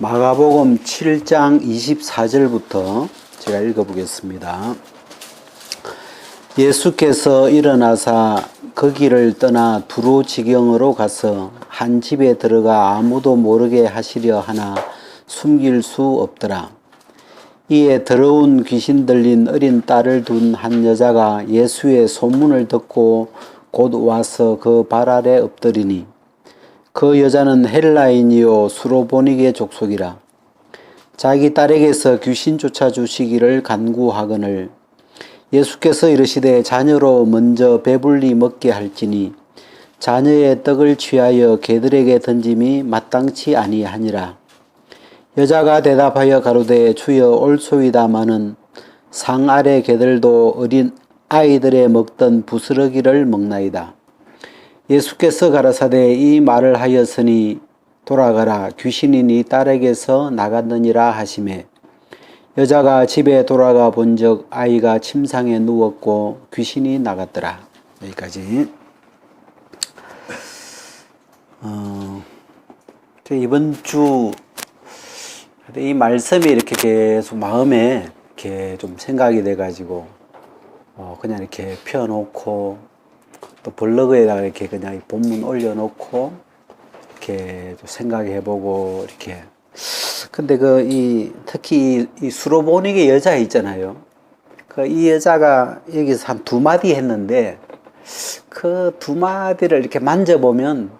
마가복음 7장 24절부터 제가 읽어보겠습니다. 예수께서 일어나사 거기를 떠나 두로 지경으로 가서 한 집에 들어가 아무도 모르게 하시려 하나 숨길 수 없더라. 이에 더러운 귀신 들린 어린 딸을 둔 한 여자가 예수의 소문을 듣고 곧 와서 그 발 아래 엎드리니 그 여자는 헬라인이요 수로보니게 족속이라. 자기 딸에게서 귀신 쫓아주시기를 간구하거늘 예수께서 이르시되 자녀로 먼저 배불리 먹게 할지니 자녀의 떡을 취하여 개들에게 던짐이 마땅치 아니하니라. 여자가 대답하여 가로되 주여 옳소이다마는 상 아래 개들도 어린 아이들의 먹던 부스러기를 먹나이다. 예수께서 가라사대 이 말을 하였으니 돌아가라 귀신이 네 딸에게서 나갔느니라 하시매 여자가 집에 돌아가 본즉 아이가 침상에 누웠고 귀신이 나갔더라. 여기까지. 이번 주 이 말씀이 이렇게 계속 마음에 이렇게 좀 생각이 돼가지고 그냥 이렇게 펴놓고 또 블로그에다가 이렇게 그냥 본문 올려놓고 이렇게 좀 생각해보고 이렇게. 근데 특히 이 수로보니게 여자 있잖아요. 이 여자가 여기서 한 두 마디 했는데 그 두 마디를 이렇게 만져보면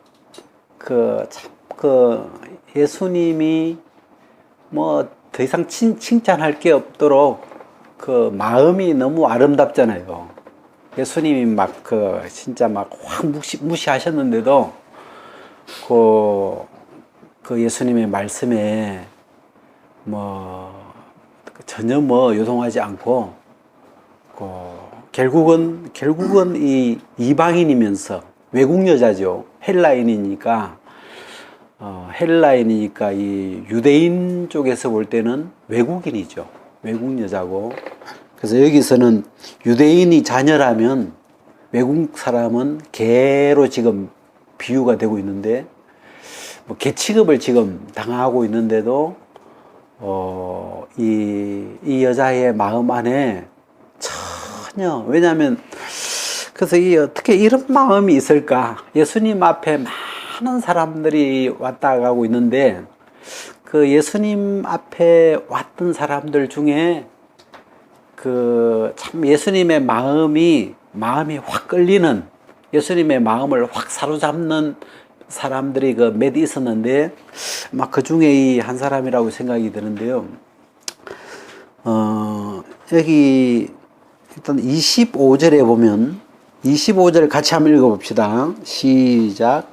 예수님이 뭐 더 이상 칭찬할 게 없도록 그 마음이 너무 아름답잖아요. 예수님이 진짜 확 무시하셨는데도 그 예수님의 말씀에 전혀 요동하지 않고 결국은 이 이방인이면서 외국 여자죠. 헬라인이니까 이 유대인 쪽에서 볼 때는 외국인이죠. 외국 여자고. 그래서 여기서는 유대인이 자녀라면 외국 사람은 개로 지금 비유가 되고 있는데 개 취급을 지금 당하고 있는데도 이 여자의 마음 안에 전혀, 왜냐하면 그래서 어떻게 이런 마음이 있을까? 예수님 앞에 많은 사람들이 왔다 가고 있는데 그 예수님 앞에 왔던 사람들 중에 참 예수님의 마음이 확 끌리는, 예수님의 마음을 확 사로잡는 사람들이 몇 있었는데 그 중에 이 한 사람이라고 생각이 드는데요. 여기 일단 25절에 보면 25절 같이 한번 읽어봅시다. 시작.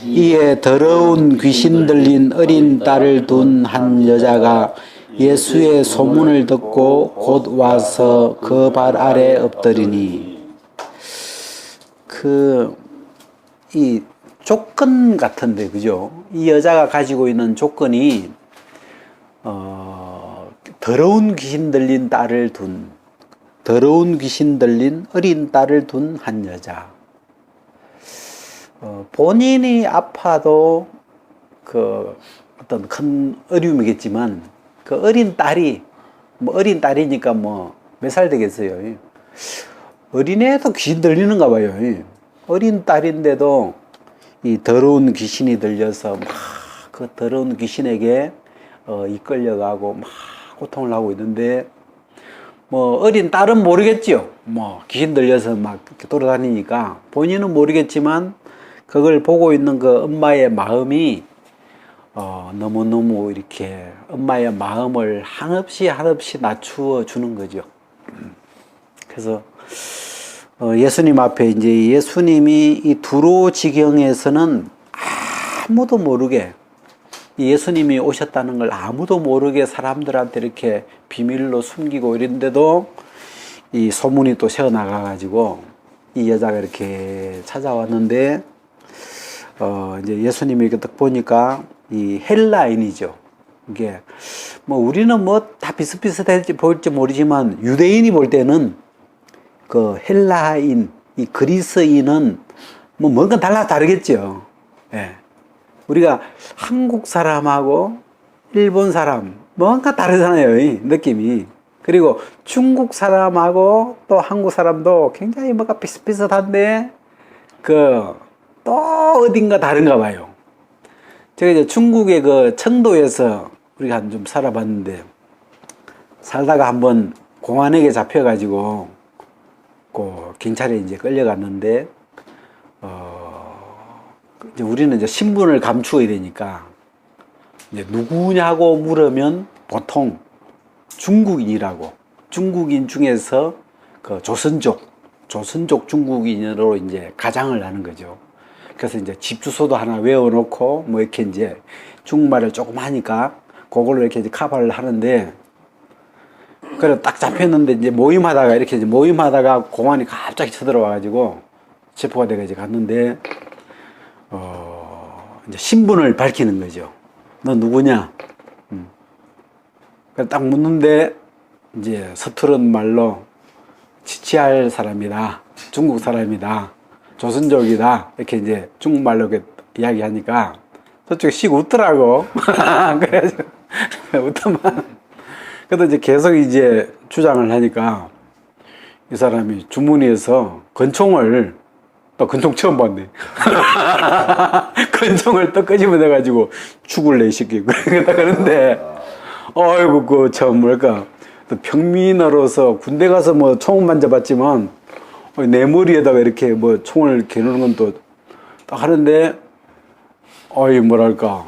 이에 더러운 귀신 들린 어린 딸을 둔 한 여자가 예수의 소문을 듣고 곧 와서 그 발 아래 엎드리니 이 조건 같은데, 그죠? 이 여자가 가지고 있는 조건이 더러운 귀신 들린 어린 딸을 둔 한 여자. 본인이 아파도 어떤 큰 어려움이겠지만 그 어린 딸이 어린 딸이니까 몇 살 되겠어요. 어린애도 귀신 들리는가 봐요. 어린 딸인데도 이 더러운 귀신이 들려서 그 더러운 귀신에게 이끌려가고 고통을 하고 있는데 어린 딸은 모르겠지요. 귀신 들려서 이렇게 돌아다니니까 본인은 모르겠지만 그걸 보고 있는 그 엄마의 마음이 너무너무 이렇게 엄마의 마음을 한없이 낮추어 주는 거죠. 그래서 예수님 앞에 이제 예수님이 이 두로 지경에서는 아무도 모르게 예수님이 오셨다는 걸 아무도 모르게 사람들한테 이렇게 비밀로 숨기고 이랬는데도 이 소문이 또 새어나가가지고 이 여자가 이렇게 찾아왔는데 이제 예수님이 이렇게 딱 보니까 이 헬라인이죠. 이게 우리는 다 비슷비슷할지 보일지 모르지만 유대인이 볼 때는 그 헬라인, 이 그리스인은 뭔가 다르겠죠. 예. 우리가 한국 사람하고 일본 사람 뭔가 다르잖아요, 이 느낌이. 그리고 중국 사람하고 또 한국 사람도 굉장히 뭔가 비슷비슷한데 또 어딘가 다른가 봐요. 제가 이제 중국의 그 청도에서 우리가 한 좀 살아봤는데, 살다가 한번 공안에게 잡혀가지고 그 경찰에 이제 끌려갔는데, 이제 우리는 이제 신분을 감추어야 되니까 이제 누구냐고 물으면 보통 중국인이라고, 중국인 중에서 그 조선족 중국인으로 이제 가장을 하는 거죠. 그래서 이제 집 주소도 하나 외워놓고 뭐 이렇게 이제 중국말을 조금 하니까 그걸로 이렇게 이제 커버를 하는데, 그래 딱 잡혔는데 이제 모임하다가 공안이 갑자기 쳐들어와가지고 체포가 돼가 이제 갔는데, 이제 신분을 밝히는 거죠. 너 누구냐? 그래 딱 묻는데 이제 서투른 말로 지치할 사람이다, 중국 사람이다, 조선족이다, 이렇게 이제 중국말로 이렇게 이야기하니까 저쪽에 씩 웃더라고. 그래가지고 웃더만. 그래도 이제 계속 이제 주장을 하니까 이 사람이 주머니에서 권총을, 또 권총 처음 봤네. 권총을 또 끄집어내가지고 죽을래 이 새끼 그러는데, 어이구 참 뭐랄까, 또 평민으로서 군대 가서 뭐 총을 만져봤지만 내 머리에다가 이렇게 뭐 총을 겨누는 건 또 딱 하는데, 뭐랄까,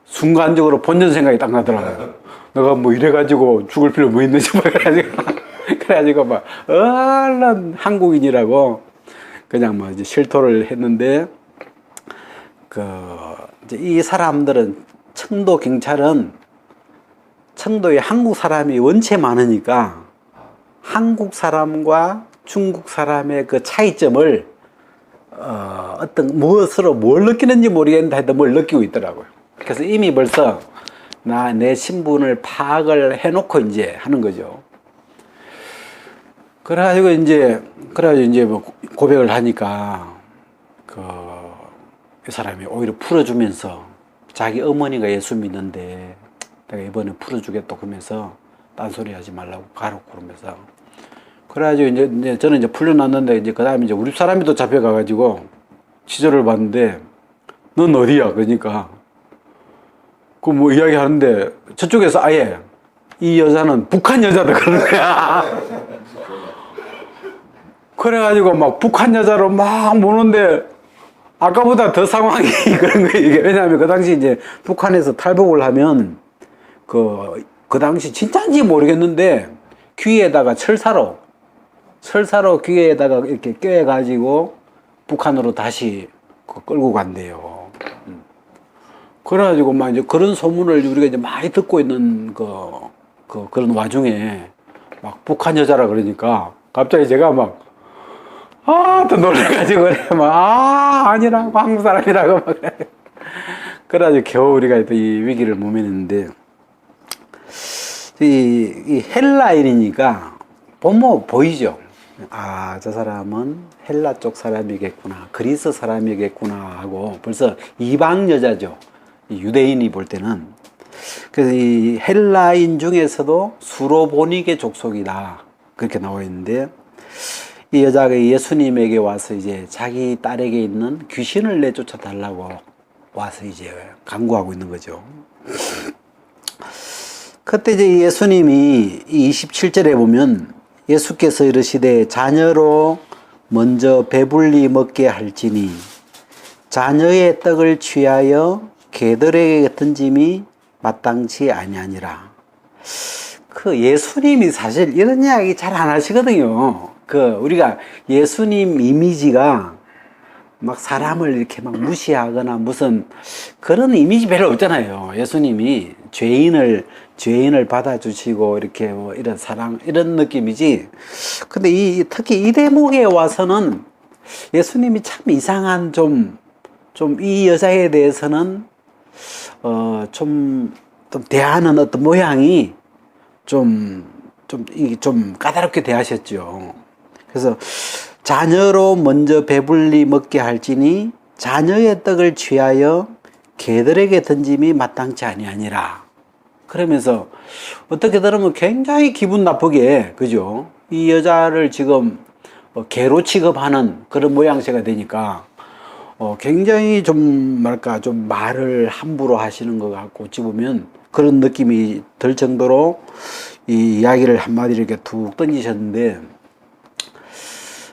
순간적으로 본전 생각이 딱 나더라고요. 내가 뭐 이래가지고 죽을 필요 뭐 있는지 그래가지고 막 얼른 한국인이라고 그냥 뭐 이제 실토를 했는데, 이제 이 사람들은, 청도 경찰은 청도에 한국 사람이 원체 많으니까 한국 사람과 중국 사람의 그 차이점을 어떤 무엇으로 뭘 느끼는지 모르겠는데 하여튼 뭘 느끼고 있더라고요. 그래서 이미 벌써 내 신분을 파악을 해놓고 이제 하는 거죠. 그래가지고 이제 뭐 고백을 하니까 이 사람이 오히려 풀어주면서, 자기 어머니가 예수 믿는데 내가 이번에 풀어주겠다 그러면서 딴소리 하지 말라고 가라고 그러면서, 그래가지고 이제 저는 이제 풀려났는데, 이제 그 다음에 이제 우리 사람이 또 잡혀가가지고 치조를 받는데, 넌 어디야? 그러니까 그 뭐 이야기 하는데 저쪽에서 아예 이 여자는 북한 여자다 그러는 거야. 그래가지고 막 북한 여자로 막 모는데 아까보다 더 상황이 그런 거예요. 이게 왜냐하면 그 당시 이제 북한에서 탈북을 하면 그 당시 진짜인지 모르겠는데 귀에다가 철사로 귀에다가 이렇게 껴가지고 북한으로 다시 끌고 간대요. 그래가지고 막 이제 그런 소문을 우리가 이제 많이 듣고 있는 그런 와중에 막 북한 여자라 그러니까 갑자기 제가 막 또 놀래가지고 그래 아니라고, 한국 사람이라고 막 그래. 그래가지고 겨우 우리가 또 이 위기를 모면했는데, 이 헬라인이니까 보면 보이죠. 저 사람은 헬라 쪽 사람이겠구나, 그리스 사람이겠구나 하고 벌써 이방 여자죠. 유대인이 볼 때는. 그래서 이 헬라인 중에서도 수로보니게 족속이다 그렇게 나와 있는데, 이 여자가 예수님에게 와서 이제 자기 딸에게 있는 귀신을 내쫓아 달라고 와서 이제 간구하고 있는 거죠. 그때 이제 예수님이 27절에 보면, 예수께서 이르시되 자녀로 먼저 배불리 먹게 할지니 자녀의 떡을 취하여 개들에게 던짐이 마땅치 아니하니라. 예수님이 사실 이런 이야기 잘 안 하시거든요. 우리가 예수님 이미지가 막 사람을 이렇게 막 무시하거나 무슨 그런 이미지 별로 없잖아요. 예수님이 죄인을 받아주시고 이렇게 뭐 이런 사랑, 이런 느낌이지. 근데 특히 이 대목에 와서는 예수님이 참 이상한 좀 이 여자에 대해서는 좀 대하는 어떤 모양이 좀 까다롭게 대하셨죠. 그래서 자녀로 먼저 배불리 먹게 할지니 자녀의 떡을 취하여 개들에게 던짐이 마땅치 아니하니라. 그러면서 어떻게 들으면 굉장히 기분 나쁘게, 그죠? 이 여자를 지금 개로 취급하는 그런 모양새가 되니까 굉장히 좀 뭐랄까 좀 말을 함부로 하시는 것 같고 어찌 보면 그런 느낌이 들 정도로 이 이야기를 한마디 이렇게 툭 던지셨는데,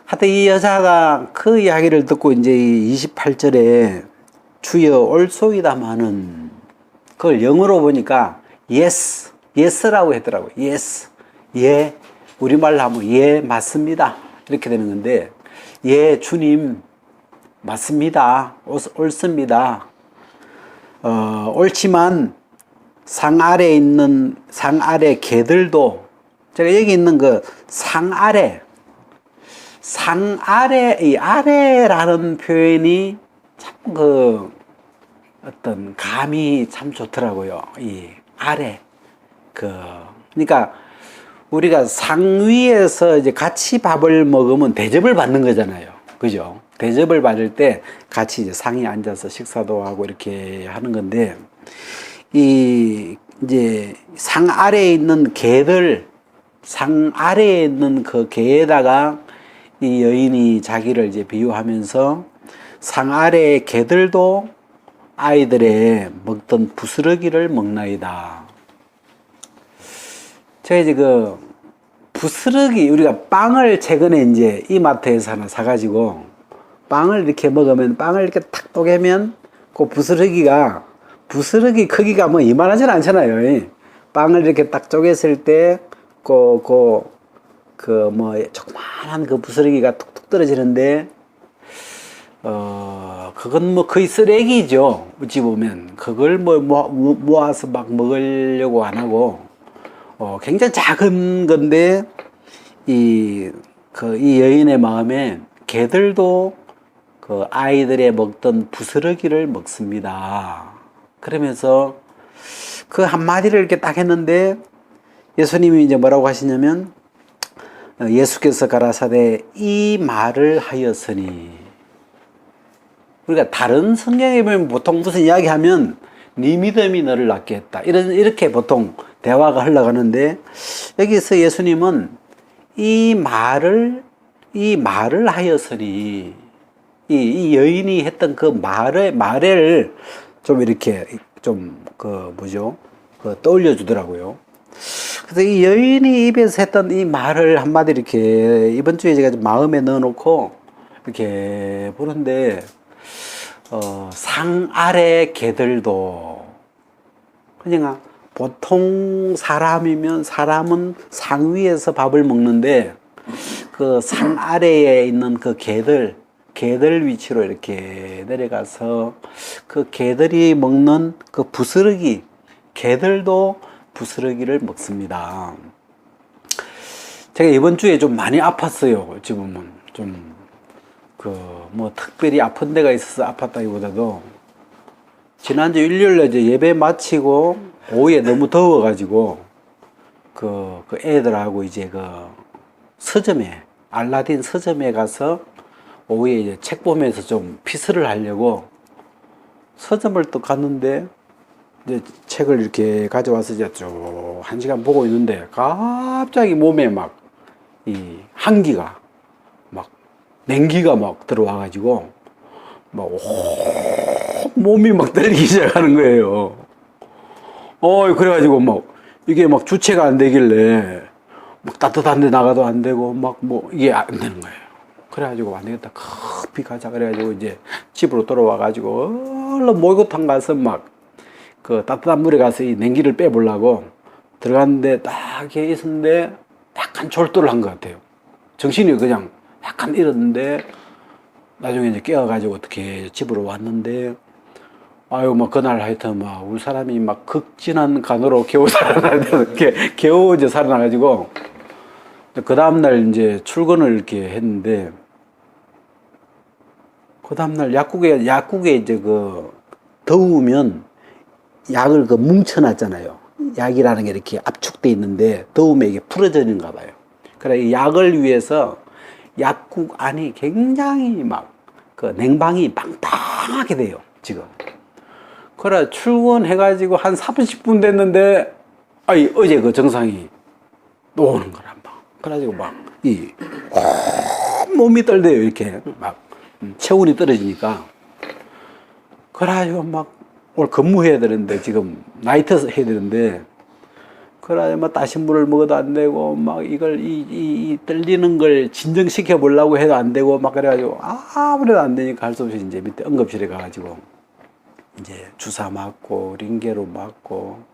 하여튼 이 여자가 그 이야기를 듣고 이제 이 28절에 주여 올소이다마는, 그걸 영어로 보니까 yes, yes라고 했더라고요. yes, 예, 우리말로 하면 예, 맞습니다, 이렇게 되는 건데, 예, 주님 맞습니다, 옳습니다, 옳지만 상 아래에 있는, 상 아래 개들도, 제가 여기 있는 그 상 아래, 이 아래라는 표현이 참 그 어떤 감이 참 좋더라고요. 이 아래. 그러니까 우리가 상 위에서 이제 같이 밥을 먹으면 대접을 받는 거잖아요. 그죠? 대접을 받을 때 같이 이제 상에 앉아서 식사도 하고 이렇게 하는 건데, 이 이제 상 아래에 있는 개들, 상 아래에 있는 그 개에다가 이 여인이 자기를 이제 비유하면서 상 아래의 개들도 아이들의 먹던 부스러기를 먹나이다. 제가 이제 그 부스러기, 우리가 빵을 최근에 이제 이마트에서 하나 사가지고 빵을 이렇게 먹으면, 빵을 이렇게 탁 쪼개면 그 부스러기 크기가 뭐 이만하진 않잖아요. 빵을 이렇게 딱 쪼갰을 때 뭐 조그만한 그 부스러기가 툭툭 떨어지는데, 그건 뭐 거의 쓰레기죠. 어찌 보면 그걸 모아서 막 먹으려고 안 하고, 굉장히 작은 건데 이 여인의 마음에 개들도 그 아이들의 먹던 부스러기를 먹습니다. 그러면서 그 한마디를 이렇게 딱 했는데, 예수님이 이제 뭐라고 하시냐면, 예수께서 가라사대 이 말을 하였으니, 우리가 다른 성경에 보면 보통 무슨 이야기하면 네 믿음이 너를 낫게 했다, 이렇게 보통 대화가 흘러가는데, 여기서 예수님은 이 말을 하였으니, 이 여인이 했던 그 말을 좀 이렇게 떠올려 주더라고요. 그래서 이 여인이 입에서 했던 이 말을 한마디 이렇게 이번 주에 제가 좀 마음에 넣어놓고 이렇게 보는데, 상 아래 개들도, 그냥 보통 사람은 상 위에서 밥을 먹는데, 그 상 아래에 있는 그 개들 위치로 이렇게 내려가서 그 개들이 먹는 그 부스러기, 개들도 부스러기를 먹습니다. 제가 이번 주에 좀 많이 아팠어요. 지금은 좀 특별히 아픈 데가 있어서 아팠다기보다도, 지난주 일요일에 이제 예배 마치고 오후에 너무 더워가지고 그 애들하고 이제 서점에, 알라딘 서점에 가서 오후에 이제 책 보면서 좀 피스를 하려고 서점을 또 갔는데, 이제 책을 이렇게 가져와서 이제 쭉 1시간 보고 있는데, 갑자기 몸에 막 이 한기가, 막 냉기가 막 들어와가지고 막 몸이 막 떨리기 시작하는 거예요. 그래가지고 막 이게 막 주체가 안 되길래, 막 따뜻한 데 나가도 안 되고 이게 안 되는 거예요. 그래가지고 안 되겠다, 커피 가자 그래가지고 이제 집으로 돌아와가지고 얼른 목욕탕 가서 막 그 따뜻한 물에 가서 이 냉기를 빼보려고 들어갔는데, 딱 이렇게 있었는데 약간 졸도를 한 것 같아요. 정신이 그냥 약간 잃었는데, 나중에 이제 깨어가지고 어떻게 집으로 왔는데, 그날 하여튼 우리 사람이 막 극진한 간호로 겨우 겨우 이제 살아나가지고, 그 다음날 이제 출근을 이렇게 했는데, 그 다음날 약국에 이제 더우면 약을 뭉쳐놨잖아요. 약이라는 게 이렇게 압축돼 있는데 더우면 이게 풀어지는가 봐요. 그래, 이 약을 위해서 약국 안이 굉장히 냉방이 빵빵하게 돼요, 지금. 그래, 출근해가지고 한 30분 됐는데 아니, 어제 그 정상이 또 오는 거란 막. 그래가지고 막, 온 몸이 떨대요, 이렇게. 막, 체온이 떨어지니까. 그래가지고 막, 오늘 근무해야 되는데, 지금, 나이트 해야 되는데, 그래가지고 막 따신 물을 먹어도 안 되고, 막 이걸, 이 떨리는 걸 진정시켜 보려고 해도 안 되고, 막 그래가지고, 아무래도 안 되니까 할 수 없이 이제 밑에 응급실에 가가지고, 이제 주사 맞고, 링게로 맞고,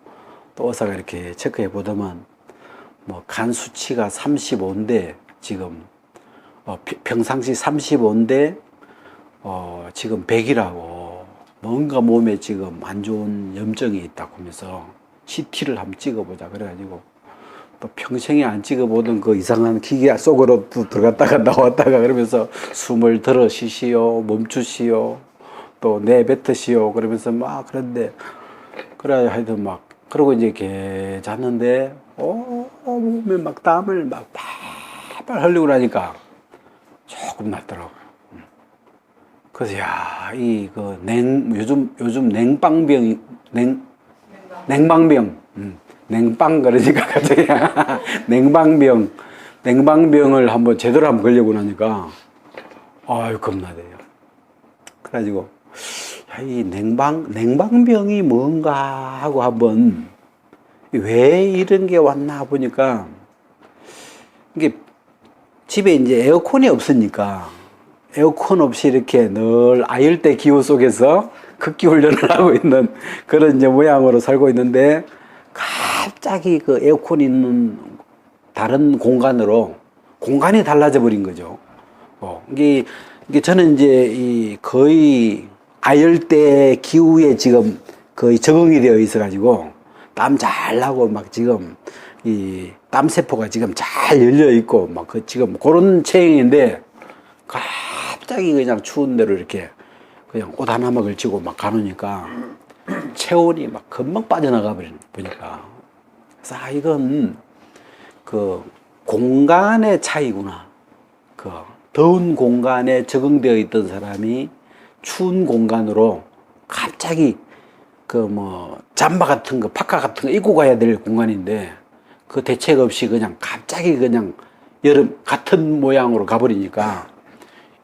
또 의사가 이렇게 체크해 보더만, 뭐 간 수치가 35인데 지금 평상시 35인데 지금 100이라고 뭔가 몸에 지금 안 좋은 염증이 있다고 하면서 CT를 한번 찍어보자 그래가지고 또 평생에 안 찍어보던 그 이상한 기계 속으로 또 들어갔다가 나왔다가 그러면서 숨을 들어 쉬시오, 멈추시오, 또 내뱉으시오 그러면서 막 그런데 그래 하여튼 막 그러고 이제 이렇게 잤는데 몸에 막 땀을 막 팔팔 흘리고 나니까 조금 낫더라고요. 그래서 요즘 냉방병 냉방 그러니까 갑자기 냉방병을 한번 제대로 한번 걸려고 나니까 아유 겁나대요. 그래가지고 이 냉방병이 뭔가 하고 한번 왜 이런 게 왔나 보니까 이게 집에 이제 에어컨이 없으니까 에어컨 없이 이렇게 늘 아열대 기후 속에서 극기 훈련을 하고 있는 그런 이제 모양으로 살고 있는데 갑자기 그 에어컨이 있는 다른 공간으로 공간이 달라져 버린 거죠. 이게 저는 이제 거의 아열대 기후에 지금 거의 적응이 되어 있어 가지고 땀 잘 나고 막 지금 이 땀세포가 지금 잘 열려 있고 막 지금 그런 체형인데 갑자기 그냥 추운 데로 이렇게 그냥 옷 하나만 걸치고 막 가놓으니까 체온이 막 금방 빠져나가 보니까 그래서 이건 그 공간의 차이구나. 그 더운 공간에 적응되어 있던 사람이 추운 공간으로 갑자기 잠바 같은 거, 파카 같은 거 입고 가야 될 공간인데 그 대책 없이 그냥 갑자기 그냥 여름 같은 모양으로 가버리니까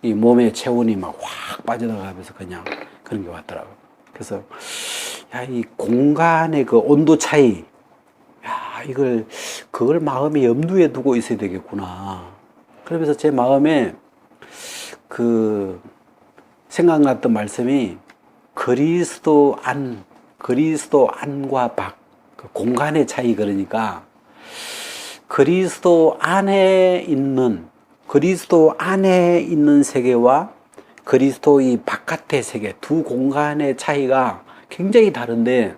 이 몸의 체온이 막 확 빠져나가면서 그냥 그런 게 왔더라고요. 그래서 이 공간의 그 온도 차이, 그걸 마음에 염두에 두고 있어야 되겠구나. 그러면서 제 마음에 생각났던 말씀이 그리스도 안과 밖, 공간의 차이 그러니까 그리스도 안에 있는 세계와 그리스도 이 바깥의 세계 두 공간의 차이가 굉장히 다른데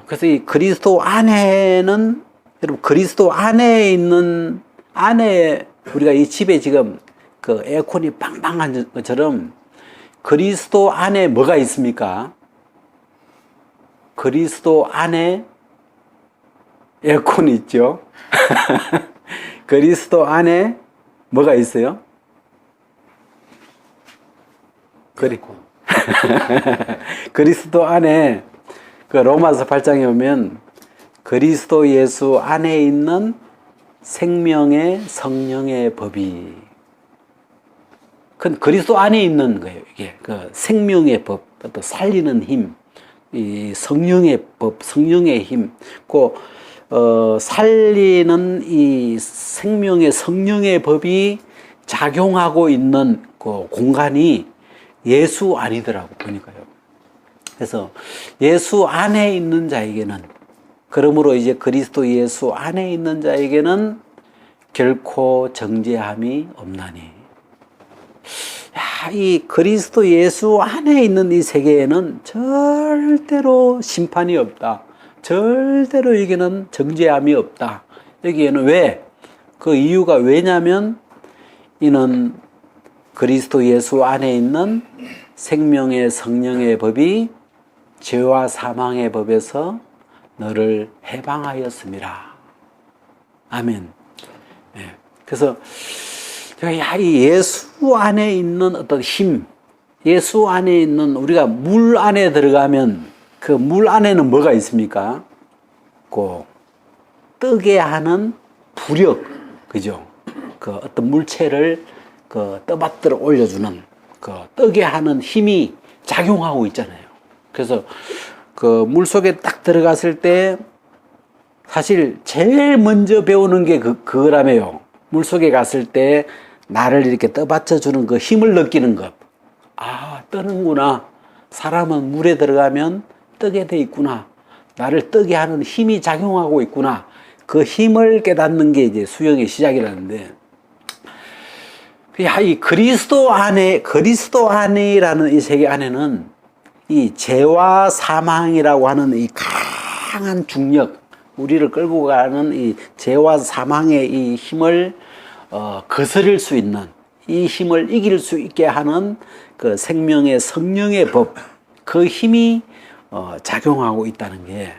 그래서 이 그리스도 안에는 여러분 그리스도 안에 있는 우리가 이 집에 지금 그 에어컨이 빵빵한 것처럼 그리스도 안에 뭐가 있습니까? 그리스도 안에 에어컨이 있죠. 그리스도 안에 뭐가 있어요? 그리스도 안에 그 로마서 8장에 오면 그리스도 예수 안에 있는 생명의 성령의 법이 그리스도 안에 있는 거예요. 이게 그 생명의 법, 또 살리는 힘, 이 성령의 법, 성령의 힘, 살리는 이 생명의 성령의 법이 작용하고 있는 그 공간이 예수 안이더라고 보니까요. 그래서 예수 안에 있는 자에게는 그러므로 이제 그리스도 예수 안에 있는 자에게는 결코 정죄함이 없나니. 이 그리스도 예수 안에 있는 이 세계에는 절대로 심판이 없다. 절대로 여기는 정죄함이 없다. 여기에는 왜? 그 이유가 왜냐면 이는 그리스도 예수 안에 있는 생명의 성령의 법이 죄와 사망의 법에서 너를 해방하였음이라. 아멘. 네. 그래서 제가 이 예수 안에 있는 어떤 힘, 예수 안에 있는 우리가 물 안에 들어가면 그 물 안에는 뭐가 있습니까? 그 뜨게 하는 부력, 그죠? 그 어떤 물체를 그 떠받들어 올려주는 그 뜨게 하는 힘이 작용하고 있잖아요. 그래서 그 물속에 딱 들어갔을 때 사실 제일 먼저 배우는 게 그거라며요. 물속에 갔을 때 나를 이렇게 떠받쳐주는 그 힘을 느끼는 것. 아, 뜨는구나. 사람은 물에 들어가면 뜨게 돼 있구나. 나를 뜨게 하는 힘이 작용하고 있구나. 그 힘을 깨닫는 게 이제 수영의 시작이라는데, 이 그리스도 안에라는 이 세계 안에는 이 죄와 사망이라고 하는 이 강한 중력, 우리를 끌고 가는 이 죄와 사망의 이 힘을 거스릴 수 있는, 이 힘을 이길 수 있게 하는 그 생명의 성령의 법, 그 힘이 작용하고 있다는 게,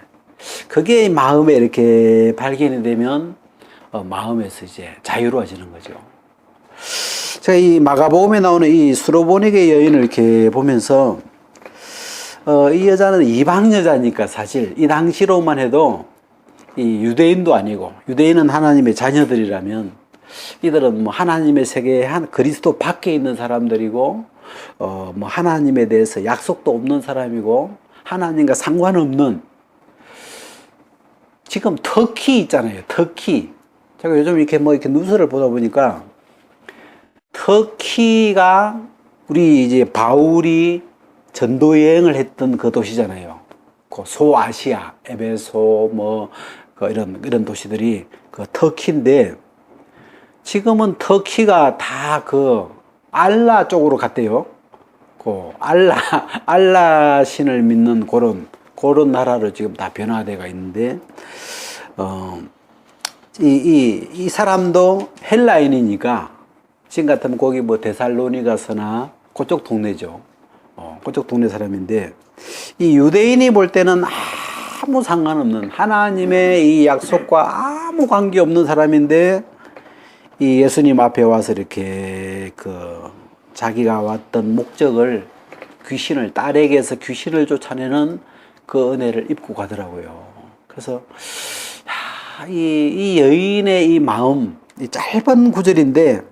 그게 마음에 이렇게 발견이 되면 마음에서 이제 자유로워지는 거죠. 제가 이 마가복음에 나오는 이 수로보닉의 여인을 이렇게 보면서 이 여자는 이방 여자니까 사실 이 당시로만 해도 이 유대인도 아니고, 유대인은 하나님의 자녀들이라면 이들은 뭐 하나님의 세계에 그리스도 밖에 있는 사람들이고, 뭐 하나님에 대해서 약속도 없는 사람이고, 하나님과 상관없는, 지금 터키 있잖아요. 터키. 제가 요즘 이렇게 뭐 이렇게 뉴스를 보다 보니까 터키가 우리 이제 바울이 전도 여행을 했던 그 도시잖아요. 그 소아시아, 에베소 뭐 이런 도시들이 그 터키인데, 지금은 터키가 다 그 알라 쪽으로 갔대요. 그 알라 신을 믿는 그런 나라로 지금 다 변화되어 있는데, 이 사람도 헬라인이니까 지금 같으면 거기 뭐 데살로니가서나 그쪽 동네죠. 그쪽 동네 사람인데, 이 유대인이 볼 때는 아무 상관없는, 하나님의 이 약속과 아무 관계없는 사람인데, 이 예수님 앞에 와서 이렇게 자기가 왔던 목적을, 딸에게서 귀신을 쫓아내는 그 은혜를 입고 가더라고요. 그래서 이 여인의 이 마음, 이 짧은 구절인데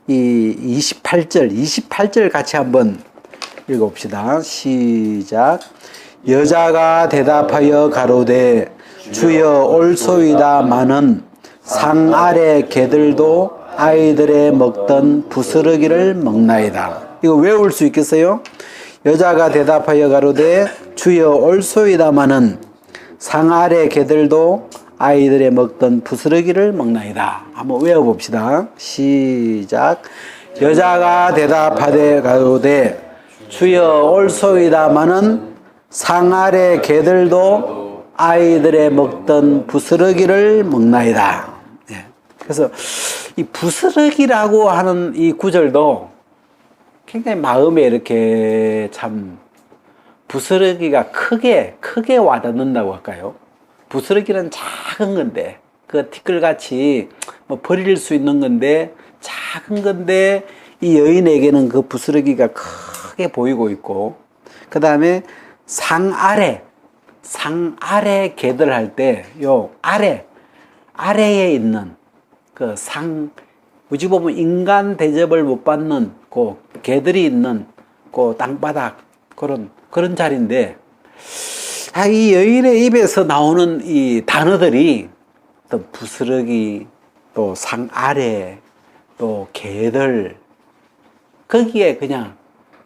이 28절 같이 한번 읽어봅시다. 시작. 여자가 대답하여 가로되 주여 올소이다마는 상 아래 개들도 아이들의 먹던 부스러기를 먹나이다. 이거 외울 수 있겠어요? 여자가 대답하여 가로되 주여 올소이다마는 상 아래 개들도 아이들의 먹던 부스러기를 먹나이다. 한번 외워봅시다. 시작. 여자가 대답하되 가로되 주여 올소이다마는 상 아래 개들도 아이들의 먹던 부스러기를 먹나이다. 예. 그래서 이 부스러기라고 하는 이 구절도 굉장히 마음에 이렇게 참, 부스러기가 크게 와닿는다고 할까요? 부스러기는 작은 건데, 그 티끌같이 뭐 버릴 수 있는 건데, 작은 건데, 이 여인에게는 그 부스러기가 크게 보이고 있고, 그 다음에 상 아래 개들 할 때, 요 아래에 있는 그 어찌 보면 인간 대접을 못 받는 그 개들이 있는 그 땅바닥, 그런 자리인데, 이 여인의 입에서 나오는 이 단어들이 또 부스러기, 또 상 아래, 또 개들, 거기에 그냥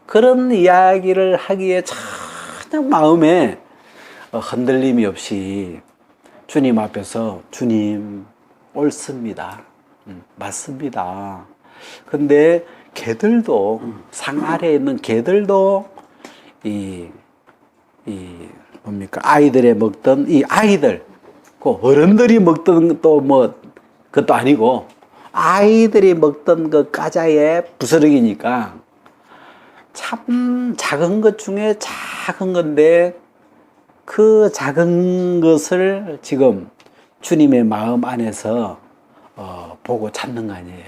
그런 이야기를 하기에 전혀 마음에 흔들림이 없이 주님 앞에서, 주님 옳습니다. 맞습니다. 근데 개들도, 상 아래에 있는 개들도 뭡니까? 아이들의 먹던 이 아이들, 그 어른들이 먹던 또 뭐, 그것도 아니고, 아이들이 먹던 그 까자의 부스러기니까 참 작은 것 중에 작은 건데, 그 작은 것을 지금 주님의 마음 안에서 보고 찾는 거 아니에요.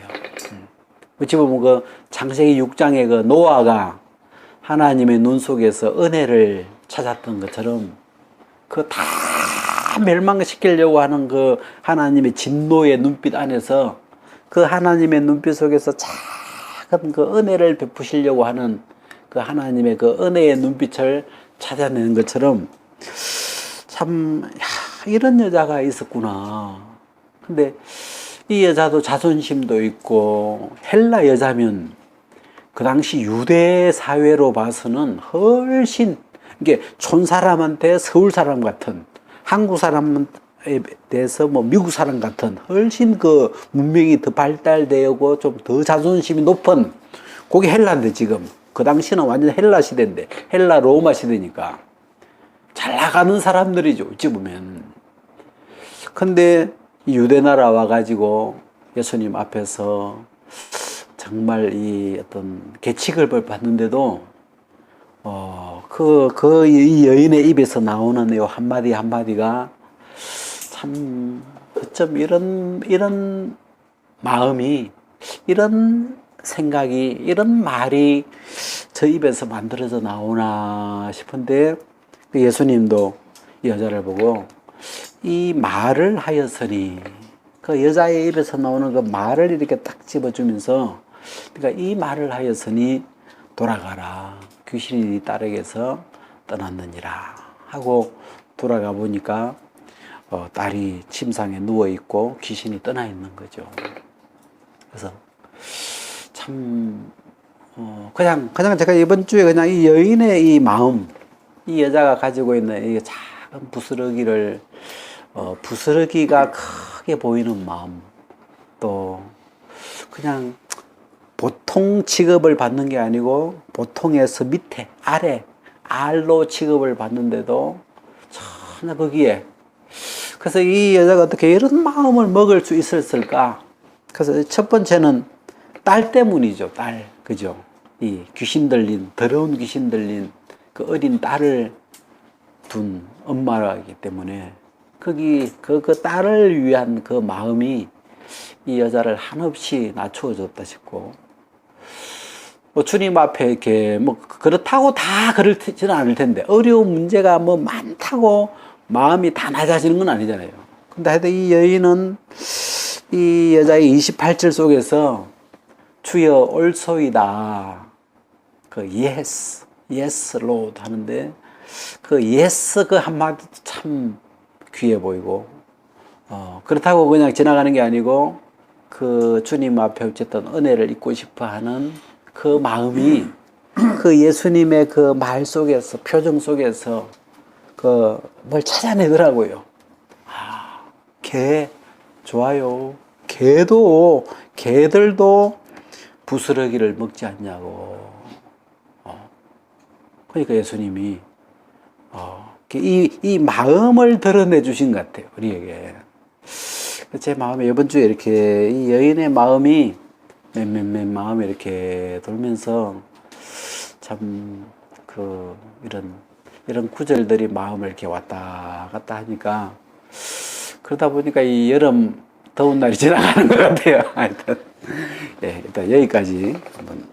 어찌 보면 그 창세기 6장의 그 노아가 하나님의 눈 속에서 은혜를 찾았던 것처럼, 그 다 멸망시키려고 하는 그 하나님의 진노의 눈빛 안에서 그 하나님의 눈빛 속에서 작은 그 은혜를 베푸시려고 하는 그 하나님의 그 은혜의 눈빛을 찾아내는 것처럼 참, 이런 여자가 있었구나. 근데 이 여자도 자존심도 있고 헬라 여자면 그 당시 유대 사회로 봐서는 훨씬 이게 촌 사람한테 서울 사람 같은, 한국 사람에 대해서 뭐 미국 사람 같은 훨씬 그 문명이 더 발달되고 좀 더 자존심이 높은 그게 헬라인데 지금 그 당시는 완전 헬라 시대인데 헬라 로마 시대니까 잘 나가는 사람들이죠 어찌 보면. 근데 유대 나라 와가지고 예수님 앞에서 정말 이 어떤 계치급을 받는데도 이 여인의 입에서 나오는 이 한마디 한마디가 참 어쩜 이런 마음이, 이런 생각이, 이런 말이 저 입에서 만들어져 나오나 싶은데 그 예수님도 이 여자를 보고 이 말을 하였으니, 그 여자의 입에서 나오는 그 말을 이렇게 딱 집어주면서, 그러니까 이 말을 하였으니 돌아가라, 귀신이 네 딸에게서 떠났느니라 하고 돌아가 보니까 딸이 침상에 누워 있고 귀신이 떠나 있는 거죠. 그래서 참 그냥 제가 이번 주에 그냥 이 여인의 이 마음, 이 여자가 가지고 있는 이 작은 부스러기를 부스러기가 크게 보이는 마음, 또 그냥 보통 취급을 받는 게 아니고 보통에서 밑에 아래 알로 취급을 받는데도 전혀 거기에, 그래서 이 여자가 어떻게 이런 마음을 먹을 수 있었을까? 그래서 첫 번째는 딸 때문이죠. 딸, 그죠? 이 귀신 들린, 더러운 귀신 들린 그 어린 딸을 둔 엄마이기 때문에 그 딸을 위한 그 마음이 이 여자를 한없이 낮추어 줬다 싶고, 뭐 주님 앞에 이렇게 뭐 그렇다고 다 그렇지는 않을 텐데, 어려운 문제가 뭐 많다고 마음이 다 낮아지는 건 아니잖아요. 근데 하여튼 이 여인은 이 여자의 28절 속에서 주여 올소이다, 그 yes, yes Lord 하는데 그 yes 그 한마디도 참 귀해 보이고, 그렇다고 그냥 지나가는 게 아니고 그 주님 앞에 어쨌든 은혜를 입고 싶어 하는 그 마음이 그 예수님의 그 말 속에서, 표정 속에서 뭘 찾아내더라고요. 개 좋아요. 개들도 부스러기를 먹지 않냐고. 그러니까 예수님이 이 마음을 드러내 주신 것 같아요, 우리에게. 제 마음에 이번 주에 이렇게 이 여인의 마음이 맨 마음이 이렇게 돌면서 참 이런 구절들이 마음을 이렇게 왔다 갔다 하니까, 그러다 보니까 이 여름 더운 날이 지나가는 것 같아요. 하여튼, 예, 일단 여기까지 한번